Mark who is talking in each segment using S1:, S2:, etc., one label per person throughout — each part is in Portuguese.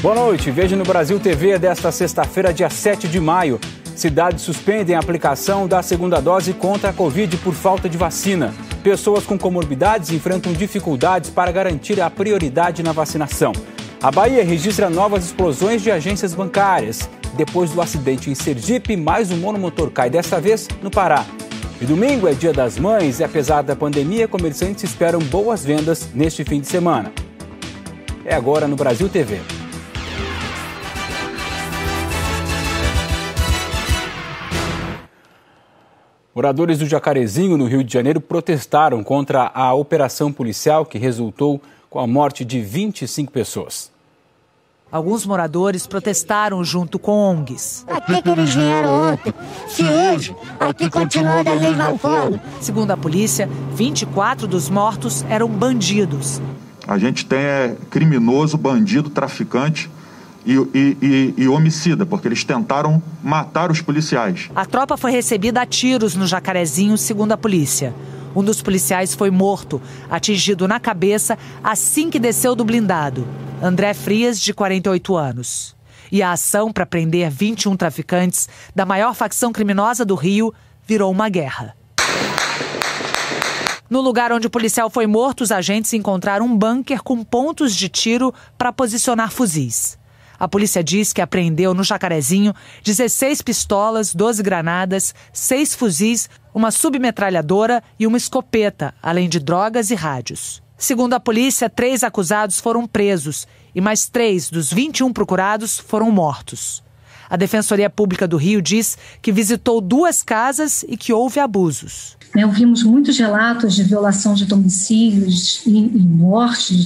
S1: Boa noite, veja no Brasil TV desta sexta-feira, dia 7 de maio. Cidades suspendem a aplicação da segunda dose contra a Covid por falta de vacina. Pessoas com comorbidades enfrentam dificuldades para garantir a prioridade na vacinação. A Bahia registra novas explosões de agências bancárias. Depois do acidente em Sergipe, mais um monomotor cai, desta vez no Pará. E domingo é Dia das Mães e, apesar da pandemia, comerciantes esperam boas vendas neste fim de semana. É agora no Brasil TV. Moradores do Jacarezinho, no Rio de Janeiro, protestaram contra a operação policial que resultou com a morte de 25 pessoas.
S2: Alguns moradores protestaram junto com ONGs.
S3: Aqui que eles vieram ontem, se hoje, aqui continua da mesma forma.
S2: Segundo a polícia, 24 dos mortos eram bandidos.
S4: A gente tem criminoso, bandido, traficante e homicida, porque eles tentaram matar os policiais.
S2: A tropa foi recebida a tiros no Jacarezinho, segundo a polícia. Um dos policiais foi morto, atingido na cabeça assim que desceu do blindado. André Frias, de 48 anos. E a ação para prender 21 traficantes da maior facção criminosa do Rio virou uma guerra. No lugar onde o policial foi morto, os agentes encontraram um bunker com pontos de tiro para posicionar fuzis. A polícia diz que apreendeu no Jacarezinho 16 pistolas, 12 granadas, 6 fuzis, uma submetralhadora e uma escopeta, além de drogas e rádios. Segundo a polícia, 3 acusados foram presos e mais 3 dos 21 procurados foram mortos. A Defensoria Pública do Rio diz que visitou 2 casas e que houve abusos.
S5: Ouvimos muitos relatos de violação de domicílios e mortes,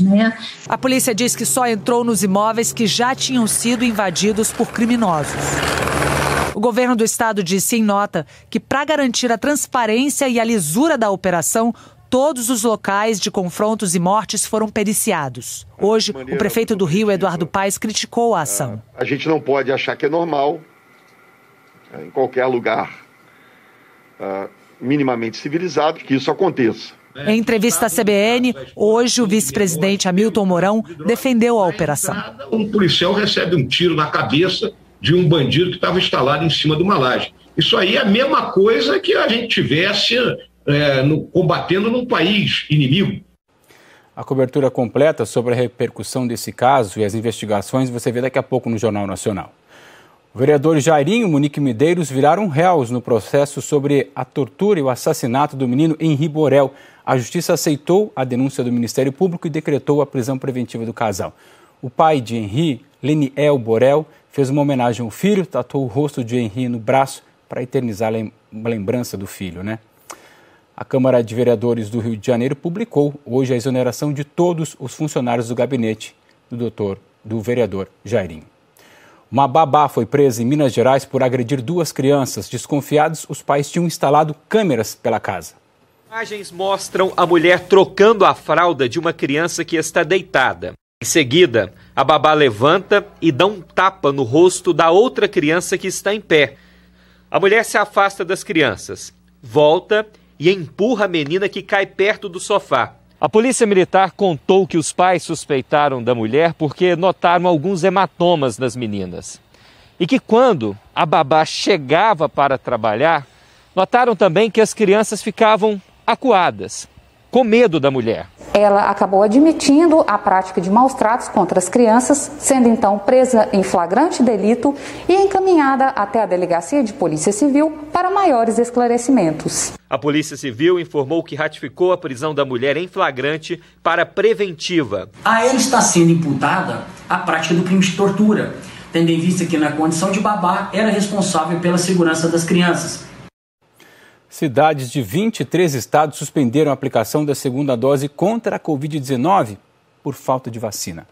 S2: A polícia diz que só entrou nos imóveis que já tinham sido invadidos por criminosos. O governo do estado disse em nota que, para garantir a transparência e a lisura da operação, todos os locais de confrontos e mortes foram periciados. Hoje, o prefeito do Rio, Eduardo Paes, criticou a ação.
S6: A gente não pode achar que é normal, em qualquer lugar minimamente civilizado, que isso aconteça.
S2: Em entrevista à CBN, hoje o vice-presidente Hamilton Mourão defendeu a operação.
S7: Um policial recebe um tiro na cabeça de um bandido que estava instalado em cima de uma laje. Isso aí é a mesma coisa que a gente tivesse combatendo num país inimigo.
S1: A cobertura completa sobre a repercussão desse caso e as investigações você vê daqui a pouco no Jornal Nacional. O vereador Jairinho e Monique Medeiros viraram réus no processo sobre a tortura e o assassinato do menino Henri Borel. A justiça aceitou a denúncia do Ministério Público e decretou a prisão preventiva do casal. O pai de Henri, Leniel Borel, fez uma homenagem ao filho, tatuou o rosto de Henri no braço para eternizar a lembrança do filho, A Câmara de Vereadores do Rio de Janeiro publicou hoje a exoneração de todos os funcionários do gabinete do vereador Jairinho. Uma babá foi presa em Minas Gerais por agredir 2 crianças. Desconfiados, os pais tinham instalado câmeras pela casa.
S8: Imagens mostram a mulher trocando a fralda de uma criança que está deitada. Em seguida, a babá levanta e dá um tapa no rosto da outra criança que está em pé. A mulher se afasta das crianças, volta e empurra a menina que cai perto do sofá. A polícia militar contou que os pais suspeitaram da mulher porque notaram alguns hematomas nas meninas. E que quando a babá chegava para trabalhar, notaram também que as crianças ficavam acuadas, com medo da mulher.
S9: Ela acabou admitindo a prática de maus tratos contra as crianças, sendo então presa em flagrante delito e encaminhada até a Delegacia de Polícia Civil para maiores esclarecimentos.
S8: A Polícia Civil informou que ratificou a prisão da mulher em flagrante para preventiva.
S10: A ela está sendo imputada a prática do crime de tortura, tendo em vista que na condição de babá era responsável pela segurança das crianças.
S1: Cidades de 23 estados suspenderam a aplicação da segunda dose contra a Covid-19 por falta de vacina.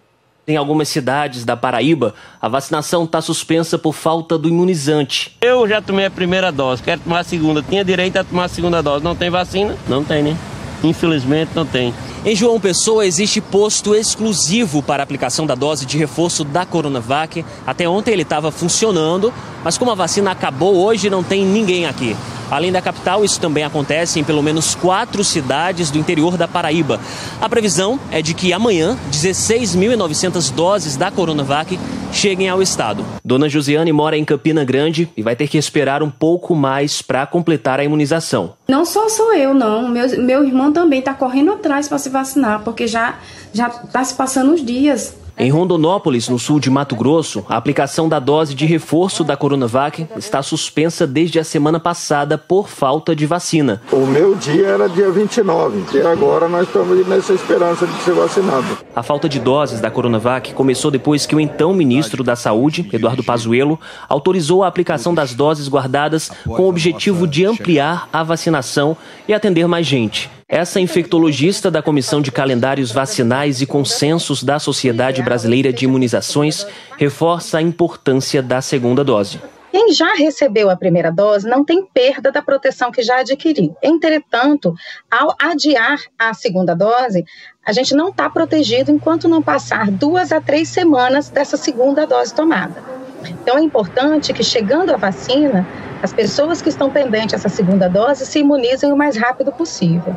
S11: Em algumas cidades da Paraíba, a vacinação está suspensa por falta do imunizante.
S12: Eu já tomei a primeira dose, quero tomar a segunda. Tinha direito a tomar a segunda dose. Não tem vacina? Não tem, né? Infelizmente não tem.
S11: Em João Pessoa existe posto exclusivo para a aplicação da dose de reforço da Coronavac. Até ontem ele estava funcionando, mas como a vacina acabou hoje, não tem ninguém aqui. Além da capital, isso também acontece em pelo menos 4 cidades do interior da Paraíba. A previsão é de que amanhã 16.900 doses da Coronavac cheguem ao estado. Dona Josiane mora em Campina Grande e vai ter que esperar um pouco mais para completar a imunização.
S13: Não só sou eu, não. Meu irmão também está correndo atrás para se vacinar, porque já está se passando os dias.
S11: Em Rondonópolis, no sul de Mato Grosso, a aplicação da dose de reforço da Coronavac está suspensa desde a semana passada por falta de vacina.
S14: O meu dia era dia 29 e agora nós estamos nessa esperança de ser vacinado.
S11: A falta de doses da Coronavac começou depois que o então ministro da Saúde, Eduardo Pazuello, autorizou a aplicação das doses guardadas com o objetivo de ampliar a vacinação e atender mais gente. Essa infectologista da Comissão de Calendários Vacinais e Consensos da Sociedade Brasileira de Imunizações reforça a importância da segunda dose.
S15: Quem já recebeu a primeira dose não tem perda da proteção que já adquiriu. Entretanto, ao adiar a segunda dose, a gente não está protegido enquanto não passar 2 a 3 semanas dessa segunda dose tomada. Então é importante que, chegando a vacina, as pessoas que estão pendentes dessa segunda dose se imunizem o mais rápido possível.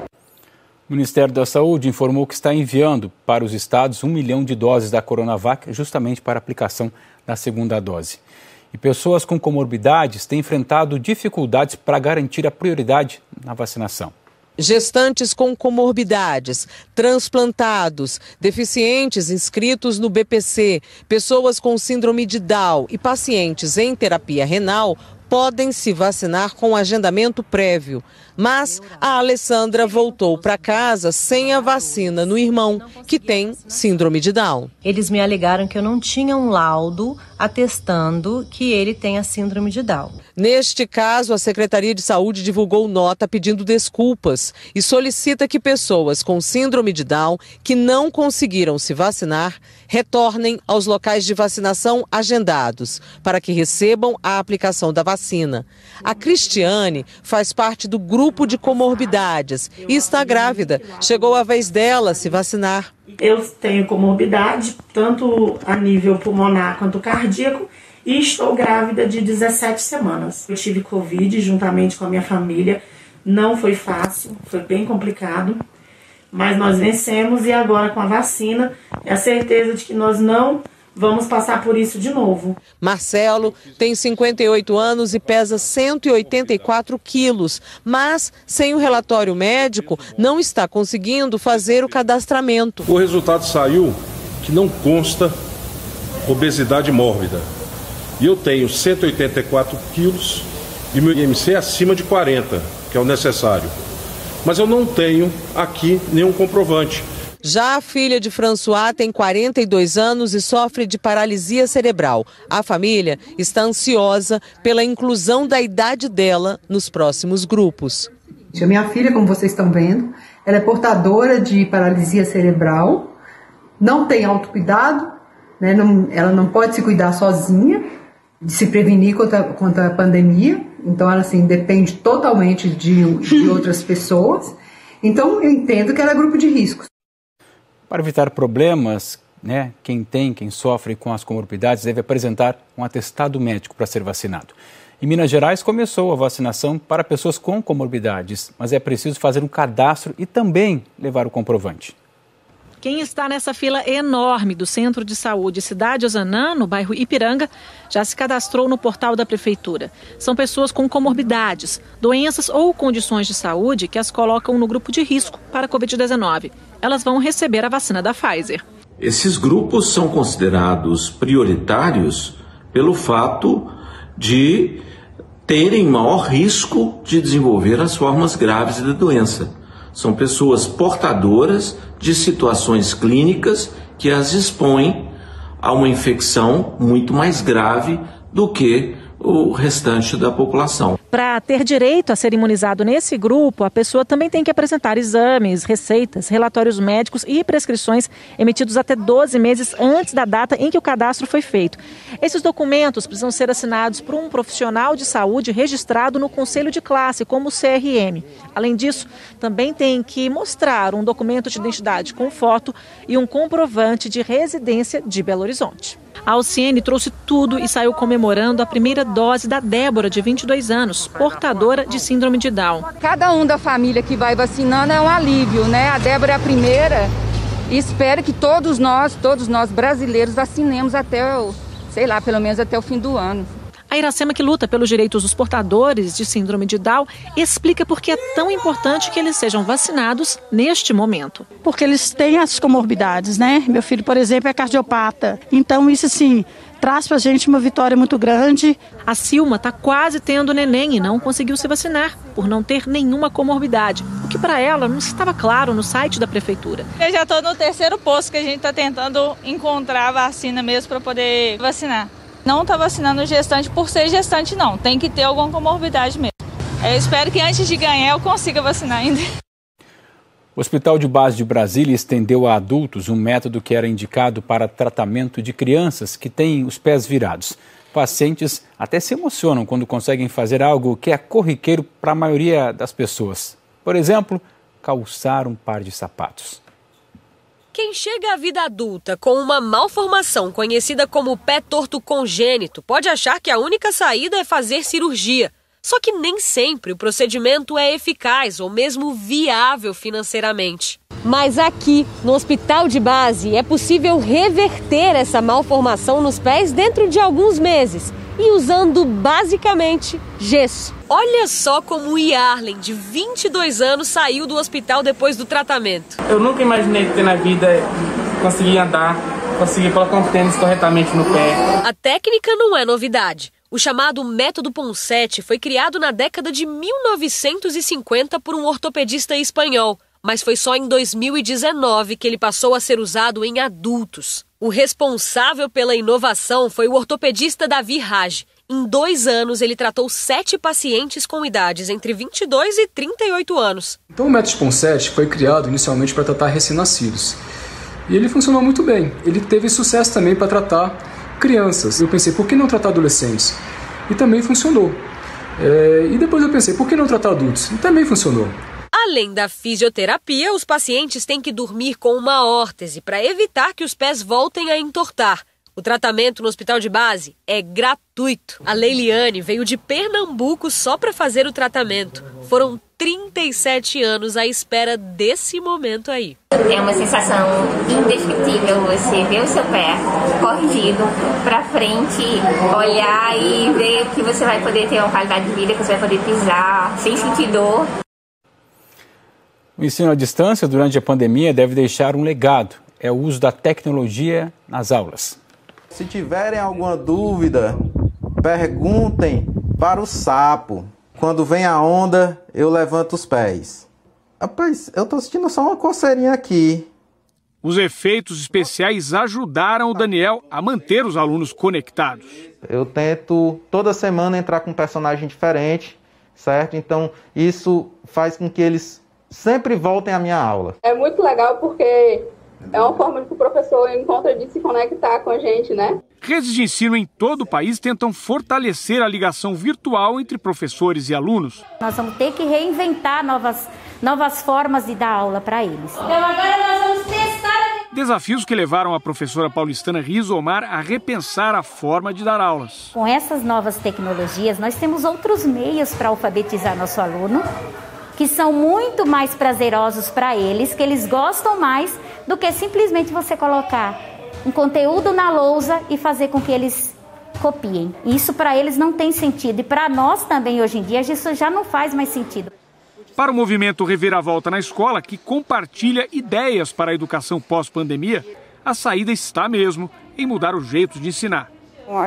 S1: O Ministério da Saúde informou que está enviando para os estados 1 milhão de doses da Coronavac justamente para a aplicação da segunda dose. E pessoas com comorbidades têm enfrentado dificuldades para garantir a prioridade na vacinação.
S16: Gestantes com comorbidades, transplantados, deficientes inscritos no BPC, pessoas com síndrome de Down e pacientes em terapia renal podem se vacinar com agendamento prévio. Mas a Alessandra voltou para casa sem a vacina no irmão, que tem síndrome de Down.
S17: Eles me alegaram que eu não tinha um laudo atestando que ele tem a síndrome de Down.
S16: Neste caso, a Secretaria de Saúde divulgou nota pedindo desculpas e solicita que pessoas com síndrome de Down que não conseguiram se vacinar retornem aos locais de vacinação agendados para que recebam a aplicação da vacina. A Cristiane faz parte do grupo de comorbidades e está grávida. Chegou a vez dela se vacinar.
S18: Eu tenho comorbidade, tanto a nível pulmonar quanto cardíaco, e estou grávida de 17 semanas. Eu tive Covid juntamente com a minha família, não foi fácil, foi bem complicado, mas nós vencemos e agora com a vacina é a certeza de que nós não vamos passar por isso de novo.
S16: Marcelo tem 58 anos e pesa 184 quilos, mas sem o relatório médico não está conseguindo fazer o cadastramento.
S19: O resultado saiu que não consta obesidade mórbida. E eu tenho 184 quilos e meu IMC é acima de 40, que é o necessário. Mas eu não tenho aqui nenhum comprovante.
S16: Já a filha de François tem 42 anos e sofre de paralisia cerebral. A família está ansiosa pela inclusão da idade dela nos próximos grupos.
S20: A minha filha, como vocês estão vendo, ela é portadora de paralisia cerebral, não tem autocuidado, né, ela não pode se cuidar sozinha, de se prevenir contra a pandemia, então ela assim, depende totalmente de outras pessoas. Então eu entendo que ela é grupo de risco.
S1: Para evitar problemas, né, quem sofre com as comorbidades deve apresentar um atestado médico para ser vacinado. Em Minas Gerais começou a vacinação para pessoas com comorbidades, mas é preciso fazer um cadastro e também levar o comprovante.
S21: Quem está nessa fila enorme do Centro de Saúde Cidade Ozanam, no bairro Ipiranga, já se cadastrou no portal da Prefeitura. São pessoas com comorbidades, doenças ou condições de saúde que as colocam no grupo de risco para a Covid-19. Elas vão receber a vacina da Pfizer.
S22: Esses grupos são considerados prioritários pelo fato de terem maior risco de desenvolver as formas graves da doença. São pessoas portadoras de situações clínicas que as expõem a uma infecção muito mais grave do que o restante da população.
S21: Para ter direito a ser imunizado nesse grupo, a pessoa também tem que apresentar exames, receitas, relatórios médicos e prescrições emitidos até 12 meses antes da data em que o cadastro foi feito. Esses documentos precisam ser assinados por um profissional de saúde registrado no Conselho de Classe, como o CRM. Além disso, também tem que mostrar um documento de identidade com foto e um comprovante de residência de Belo Horizonte. A Alciene trouxe tudo e saiu comemorando a primeira dose da Débora, de 22 anos, portadora de síndrome de Down.
S3: Cada um da família que vai vacinando é um alívio, né? A Débora é a primeira e espero que todos nós brasileiros vacinemos até, pelo menos até o fim do ano.
S21: A Iracema, que luta pelos direitos dos portadores de síndrome de Down, explica por que é tão importante que eles sejam vacinados neste momento.
S4: Porque eles têm as comorbidades, né? Meu filho, por exemplo, é cardiopata. Então, isso, assim, traz pra gente uma vitória muito grande.
S21: A Silma está quase tendo neném e não conseguiu se vacinar, por não ter nenhuma comorbidade, o que para ela não estava claro no site da prefeitura.
S23: Eu já estou no 3º posto que a gente está tentando encontrar a vacina mesmo para poder vacinar. Não está vacinando gestante por ser gestante, não. Tem que ter alguma comorbidade mesmo. Eu espero que antes de ganhar eu consiga vacinar ainda.
S1: O Hospital de Base de Brasília estendeu a adultos um método que era indicado para tratamento de crianças que têm os pés virados. Pacientes até se emocionam quando conseguem fazer algo que é corriqueiro para a maioria das pessoas. Por exemplo, calçar um par de sapatos.
S24: Quem chega à vida adulta com uma malformação conhecida como pé torto congênito pode achar que a única saída é fazer cirurgia. Só que nem sempre o procedimento é eficaz ou mesmo viável financeiramente. Mas aqui, no Hospital de Base, é possível reverter essa malformação nos pés dentro de alguns meses e usando basicamente gesso. Olha só como o Yarlen, de 22 anos, saiu do hospital depois do tratamento.
S25: Eu nunca imaginei ter na vida conseguir andar, conseguir colocar um tênis corretamente no pé.
S24: A técnica não é novidade. O chamado método Ponseti foi criado na década de 1950 por um ortopedista espanhol, mas foi só em 2019 que ele passou a ser usado em adultos. O responsável pela inovação foi o ortopedista Davi Raj. Em 2 anos, ele tratou 7 pacientes com idades entre 22 e 38 anos.
S26: Então o método Ponseti foi criado inicialmente para tratar recém-nascidos. E ele funcionou muito bem. Ele teve sucesso também para tratar crianças. Eu pensei, por que não tratar adolescentes? E também funcionou. E depois eu pensei, por que não tratar adultos? E também funcionou.
S24: Além da fisioterapia, os pacientes têm que dormir com uma órtese para evitar que os pés voltem a entortar. O tratamento no Hospital de Base é gratuito. A Leiliane veio de Pernambuco só para fazer o tratamento. Foram 37 anos à espera desse momento aí.
S27: É uma sensação indescritível você ver o seu pé corrigido para frente, olhar e ver que você vai poder ter uma qualidade de vida, que você vai poder pisar sem sentir dor.
S1: O ensino à distância durante a pandemia deve deixar um legado. É o uso da tecnologia nas aulas.
S28: Se tiverem alguma dúvida, perguntem para o sapo. Quando vem a onda, eu levanto os pés. Rapaz, eu tô sentindo só uma coceirinha aqui.
S29: Os efeitos especiais ajudaram o Daniel a manter os alunos conectados.
S28: Eu tento toda semana entrar com um personagem diferente, certo? Então isso faz com que eles sempre voltem à minha aula.
S30: É muito legal porque é uma forma que o professor encontra de se conectar com a gente, né?
S29: Redes de ensino em todo o país tentam fortalecer a ligação virtual entre professores e alunos.
S31: Nós vamos ter que reinventar novas formas de dar aula para eles. Então agora nós vamos testar...
S29: Desafios que levaram a professora paulistana Rizomar a repensar a forma de dar aulas.
S31: Com essas novas tecnologias, nós temos outros meios para alfabetizar nosso aluno, que são muito mais prazerosos para eles, que eles gostam mais do que simplesmente você colocar um conteúdo na lousa e fazer com que eles copiem. Isso para eles não tem sentido e para nós também hoje em dia isso já não faz mais sentido.
S29: Para o movimento Reviravolta na Escola, que compartilha ideias para a educação pós-pandemia, a saída está mesmo em mudar o jeito de ensinar.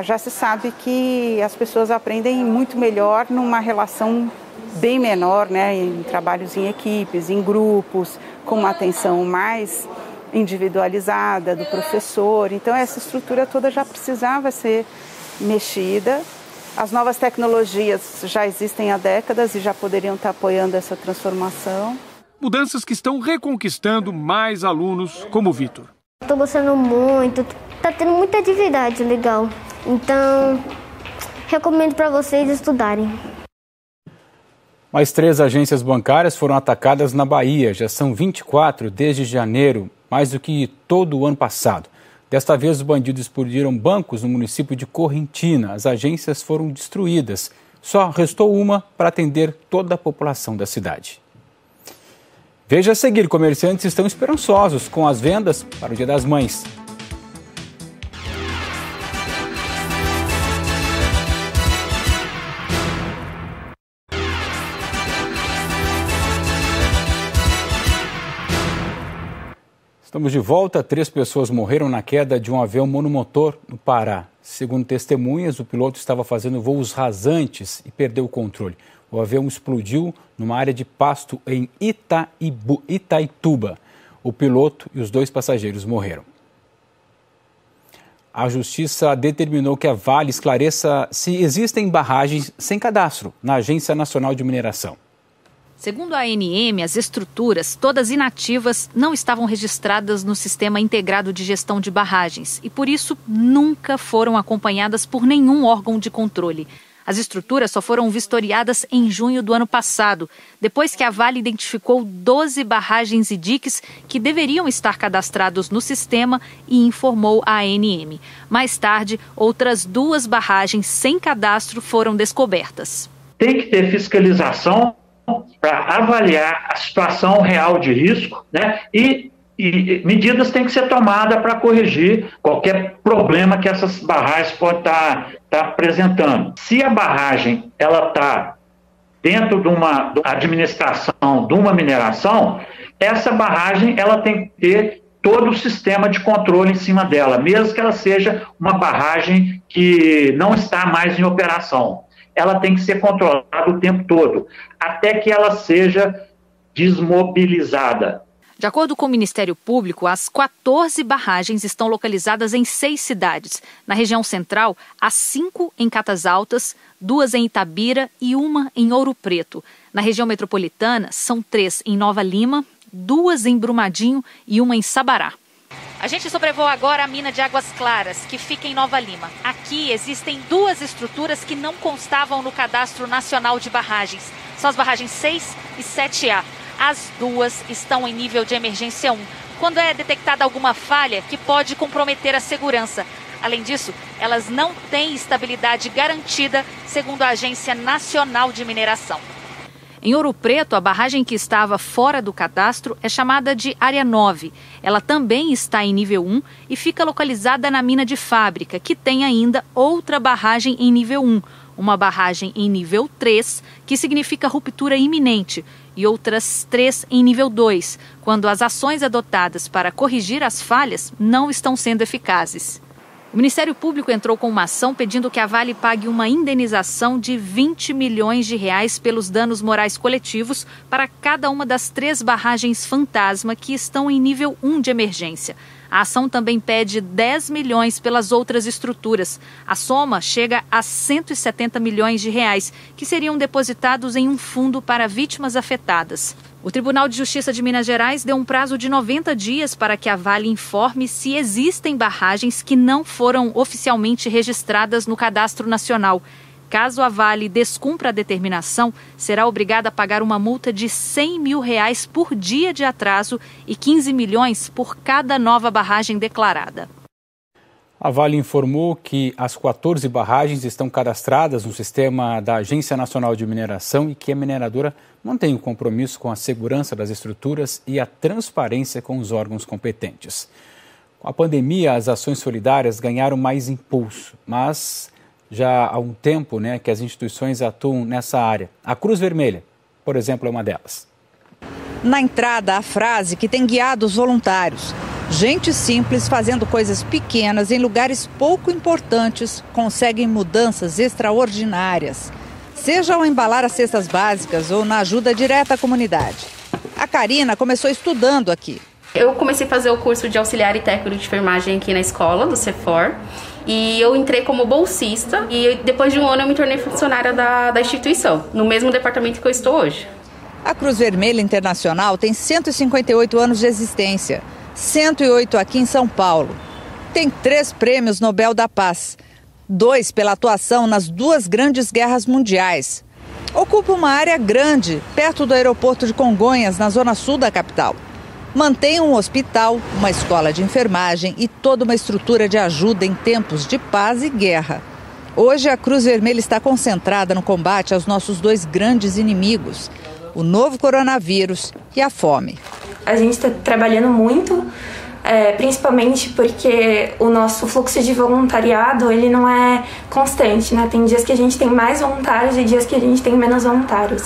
S32: Já se sabe que as pessoas aprendem muito melhor numa relação bem menor, né, em trabalhos em equipes, em grupos, com uma atenção mais individualizada do professor. Então essa estrutura toda já precisava ser mexida. As novas tecnologias já existem há décadas e já poderiam estar apoiando essa transformação.
S29: Mudanças que estão reconquistando mais alunos como o Vitor.
S33: Estou gostando muito, está tendo muita atividade legal. Então, recomendo para vocês estudarem.
S1: Mais 3 agências bancárias foram atacadas na Bahia. Já são 24 desde janeiro, mais do que todo o ano passado. Desta vez, os bandidos explodiram bancos no município de Correntina. As agências foram destruídas. Só restou uma para atender toda a população da cidade. Veja a seguir, comerciantes estão esperançosos com as vendas para o Dia das Mães. Estamos de volta. 3 pessoas morreram na queda de um avião monomotor no Pará. Segundo testemunhas, o piloto estava fazendo voos rasantes e perdeu o controle. O avião explodiu numa área de pasto em Itaituba. O piloto e os 2 passageiros morreram. A Justiça determinou que a Vale esclareça se existem barragens sem cadastro na Agência Nacional de Mineração.
S21: Segundo a ANM, as estruturas, todas inativas, não estavam registradas no Sistema Integrado de Gestão de Barragens e, por isso, nunca foram acompanhadas por nenhum órgão de controle. As estruturas só foram vistoriadas em junho do ano passado, depois que a Vale identificou 12 barragens e diques que deveriam estar cadastrados no sistema e informou a ANM. Mais tarde, outras 2 barragens sem cadastro foram descobertas.
S2: Tem que ter fiscalização para avaliar a situação real de risco, né? E medidas têm que ser tomadas para corrigir qualquer problema que essas barragens podem estar apresentando. Se a barragem está dentro de uma administração, de uma mineração, essa barragem ela tem que ter todo o sistema de controle em cima dela, mesmo que ela seja uma barragem que não está mais em operação. Ela tem que ser controlada o tempo todo, até que ela seja desmobilizada.
S21: De acordo com o Ministério Público, as 14 barragens estão localizadas em 6 cidades. Na região central, há 5 em Catas Altas, 2 em Itabira e 1 em Ouro Preto. Na região metropolitana, são 3 em Nova Lima, 2 em Brumadinho e 1 em Sabará. A gente sobrevoa agora a mina de Águas Claras, que fica em Nova Lima. Aqui existem 2 estruturas que não constavam no Cadastro Nacional de Barragens. São as barragens 6 e 7A. As 2 estão em nível de emergência 1, quando é detectada alguma falha que pode comprometer a segurança. Além disso, elas não têm estabilidade garantida, segundo a Agência Nacional de Mineração. Em Ouro Preto, a barragem que estava fora do cadastro é chamada de Área 9. Ela também está em nível 1 e fica localizada na mina de Fábrica, que tem ainda outra barragem em nível 1, uma barragem em nível 3, que significa ruptura iminente, e outras 3 em nível 2, quando as ações adotadas para corrigir as falhas não estão sendo eficazes. O Ministério Público entrou com uma ação pedindo que a Vale pague uma indenização de R$20 milhões pelos danos morais coletivos para cada uma das 3 barragens fantasma que estão em nível 1 de emergência. A ação também pede 10 milhões pelas outras estruturas. A soma chega a R$170 milhões, que seriam depositados em um fundo para vítimas afetadas. O Tribunal de Justiça de Minas Gerais deu um prazo de 90 dias para que a Vale informe se existem barragens que não foram oficialmente registradas no Cadastro Nacional. Caso a Vale descumpra a determinação, será obrigada a pagar uma multa de R$100 mil por dia de atraso e 15 milhões por cada nova barragem declarada.
S1: A Vale informou que as 14 barragens estão cadastradas no sistema da Agência Nacional de Mineração e que a mineradora mantém o compromisso com a segurança das estruturas e a transparência com os órgãos competentes. Com a pandemia, as ações solidárias ganharam mais impulso, mas já há um tempo, que as instituições atuam nessa área. A Cruz Vermelha, por exemplo, é uma delas.
S5: Na entrada, a frase que tem guiado os voluntários. Gente simples fazendo coisas pequenas em lugares pouco importantes conseguem mudanças extraordinárias. Seja ao embalar as cestas básicas ou na ajuda direta à comunidade. A Karina começou estudando aqui.
S6: Eu comecei a fazer o curso de auxiliar e técnico de enfermagem aqui na escola do CEFOR. E eu entrei como bolsista e depois de um ano eu me tornei funcionária da instituição, no mesmo departamento que eu estou hoje.
S5: A Cruz Vermelha Internacional tem 158 anos de existência, 108 aqui em São Paulo. Tem 3 prêmios Nobel da Paz, 2 pela atuação nas 2 grandes guerras mundiais. Ocupa uma área grande, perto do aeroporto de Congonhas, na zona sul da capital. Mantém um hospital, uma escola de enfermagem e toda uma estrutura de ajuda em tempos de paz e guerra. Hoje, a Cruz Vermelha está concentrada no combate aos nossos dois grandes inimigos, o novo coronavírus e a fome.
S7: A gente está trabalhando muito, principalmente porque o nosso fluxo de voluntariado ele não é constante, né? Tem dias que a gente tem mais voluntários e dias que a gente tem menos voluntários.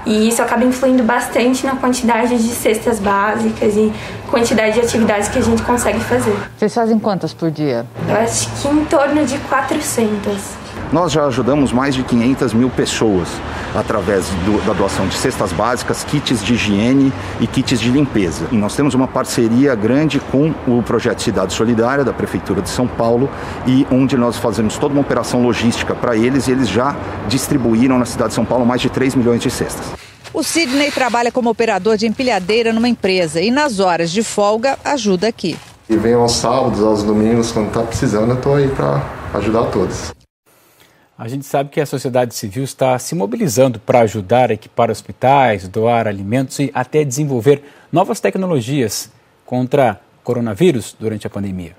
S7: E isso acaba influindo bastante na quantidade de cestas básicas e quantidade de atividades que a gente consegue fazer.
S5: Vocês fazem quantas por dia?
S7: Eu acho que em torno de 400.
S8: Nós já ajudamos mais de 500 mil pessoas através da doação de cestas básicas, kits de higiene e kits de limpeza. E nós temos uma parceria grande com o Projeto Cidade Solidária da Prefeitura de São Paulo, e onde nós fazemos toda uma operação logística para eles, e eles já distribuíram na cidade de São Paulo mais de 3 milhões de cestas.
S5: O Sidney trabalha como operador de empilhadeira numa empresa e nas horas de folga ajuda aqui.
S9: E venho aos sábados, aos domingos, quando está precisando, eu estou aí para ajudar todos.
S1: A gente sabe que a sociedade civil está se mobilizando para ajudar a equipar hospitais, doar alimentos e até desenvolver novas tecnologias contra o coronavírus durante a pandemia.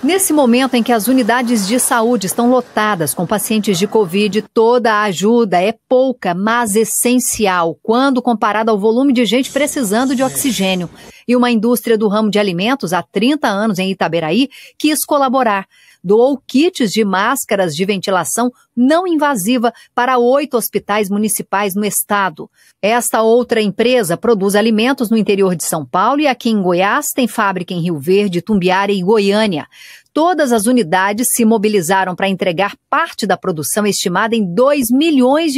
S10: Nesse momento em que as unidades de saúde estão lotadas com pacientes de Covid, toda a ajuda é pouca, mas essencial, quando comparada ao volume de gente precisando de oxigênio. E uma indústria do ramo de alimentos, há 30 anos em Itaberaí, quis colaborar. Doou kits de máscaras de ventilação não invasiva para 8 hospitais municipais no estado. Esta outra empresa produz alimentos no interior de São Paulo e aqui em Goiás tem fábrica em Rio Verde, Tumbiara e Goiânia. Todas as unidades se mobilizaram para entregar parte da produção estimada em R$2 milhões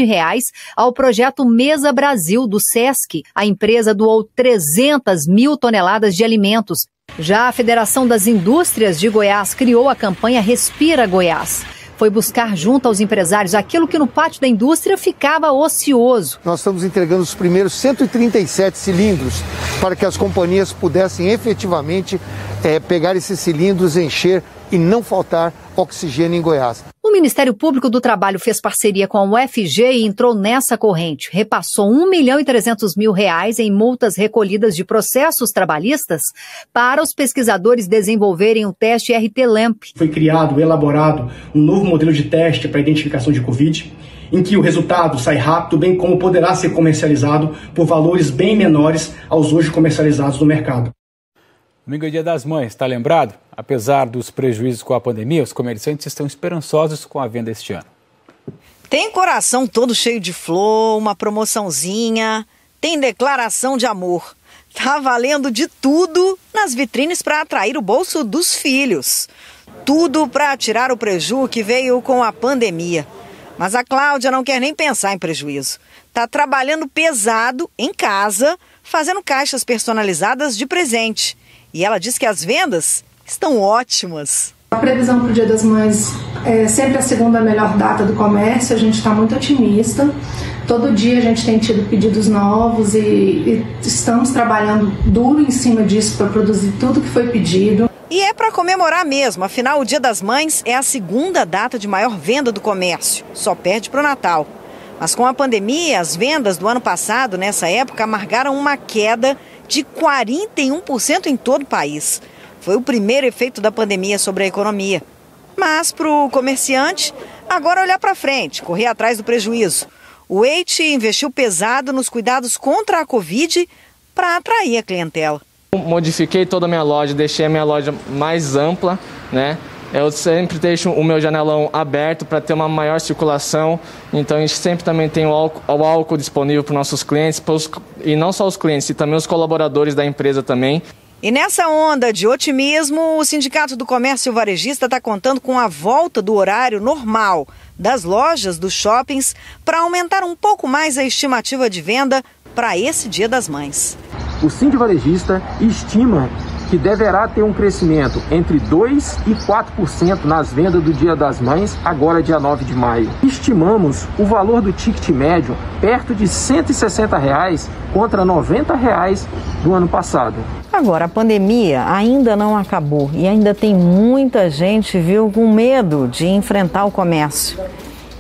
S10: ao projeto Mesa Brasil do SESC. A empresa doou 300 mil toneladas de alimentos. Já a Federação das Indústrias de Goiás criou a campanha Respira Goiás. Foi buscar junto aos empresários aquilo que no pátio da indústria ficava ocioso.
S11: Nós estamos entregando os primeiros 137 cilindros para que as companhias pudessem efetivamente pegar esses cilindros, encher e não faltar oxigênio em Goiás.
S10: O Ministério Público do Trabalho fez parceria com a UFG e entrou nessa corrente. Repassou R$1.300.000 em multas recolhidas de processos trabalhistas para os pesquisadores desenvolverem o teste RT-LAMP.
S12: Foi criado, elaborado um novo modelo de teste para identificação de Covid, em que o resultado sai rápido, bem como poderá ser comercializado por valores bem menores aos hoje comercializados no mercado.
S1: Domingo é Dia das Mães, está lembrado? Apesar dos prejuízos com a pandemia, os comerciantes estão esperançosos com a venda este ano.
S13: Tem coração todo cheio de flor, uma promoçãozinha, tem declaração de amor. Tá valendo de tudo nas vitrines para atrair o bolso dos filhos. Tudo para tirar o prejuízo que veio com a pandemia. Mas a Cláudia não quer nem pensar em prejuízo. Tá trabalhando pesado em casa, fazendo caixas personalizadas de presente. E ela diz que as vendas estão ótimas.
S14: A previsão para o Dia das Mães é sempre a segunda melhor data do comércio, a gente está muito otimista. Todo dia a gente tem tido pedidos novos e estamos trabalhando duro em cima disso para produzir tudo que foi pedido.
S13: E é para comemorar mesmo, afinal o Dia das Mães é a segunda data de maior venda do comércio, só perde para o Natal. Mas com a pandemia, as vendas do ano passado, nessa época, amargaram uma queda de 41% em todo o país. Foi o primeiro efeito da pandemia sobre a economia. Mas para o comerciante, agora olhar para frente, correr atrás do prejuízo. O Eite investiu pesado nos cuidados contra a Covid para atrair a clientela.
S25: Modifiquei toda a minha loja, deixei a minha loja mais ampla, né? Eu sempre deixo o meu janelão aberto para ter uma maior circulação. Então a gente sempre também tem o álcool disponível para os nossos clientes, e não só os clientes, e também os colaboradores da empresa também.
S13: E nessa onda de otimismo, o Sindicato do Comércio Varejista está contando com a volta do horário normal das lojas, dos shoppings, para aumentar um pouco mais a estimativa de venda para esse Dia das Mães.
S15: O Sindicato Varejista estima que deverá ter um crescimento entre 2% e 4% nas vendas do Dia das Mães, agora dia 9 de maio. Estimamos o valor do ticket médio perto de R$ 160 contra R$ 90 do ano passado.
S16: Agora, a pandemia ainda não acabou e ainda tem muita gente, com medo de enfrentar o comércio.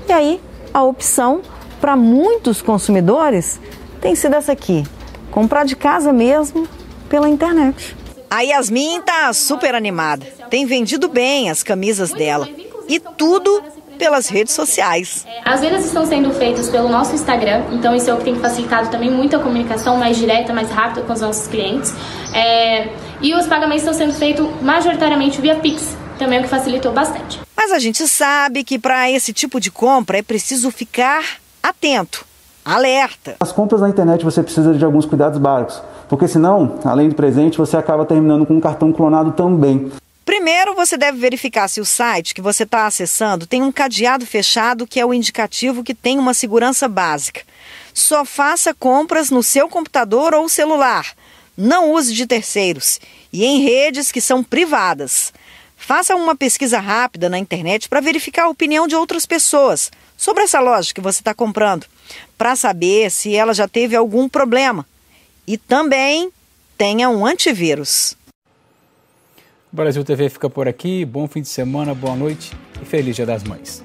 S16: E aí, a opção para muitos consumidores tem sido essa aqui: comprar de casa mesmo pela internet.
S13: A Yasmin tá super animada. Tem vendido bem as camisas dela. E tudo pelas redes sociais.
S3: As vendas estão sendo feitas pelo nosso Instagram, então isso é o que tem facilitado também muito a comunicação mais direta, mais rápida com os nossos clientes. E os pagamentos estão sendo feitos majoritariamente via Pix, também o que facilitou bastante.
S13: Mas a gente sabe que para esse tipo de compra é preciso ficar atento, alerta.
S4: As compras na internet você precisa de alguns cuidados básicos, porque senão, além do presente, você acaba terminando com um cartão clonado também.
S13: Primeiro, você deve verificar se o site que você está acessando tem um cadeado fechado, que é o indicativo que tem uma segurança básica. Só faça compras no seu computador ou celular. Não use de terceiros e em redes que são privadas. Faça uma pesquisa rápida na internet para verificar a opinião de outras pessoas sobre essa loja que você está comprando, para saber se ela já teve algum problema. E também tenha um antivírus.
S1: O Brasil TV fica por aqui. Bom fim de semana, boa noite e feliz Dia das Mães.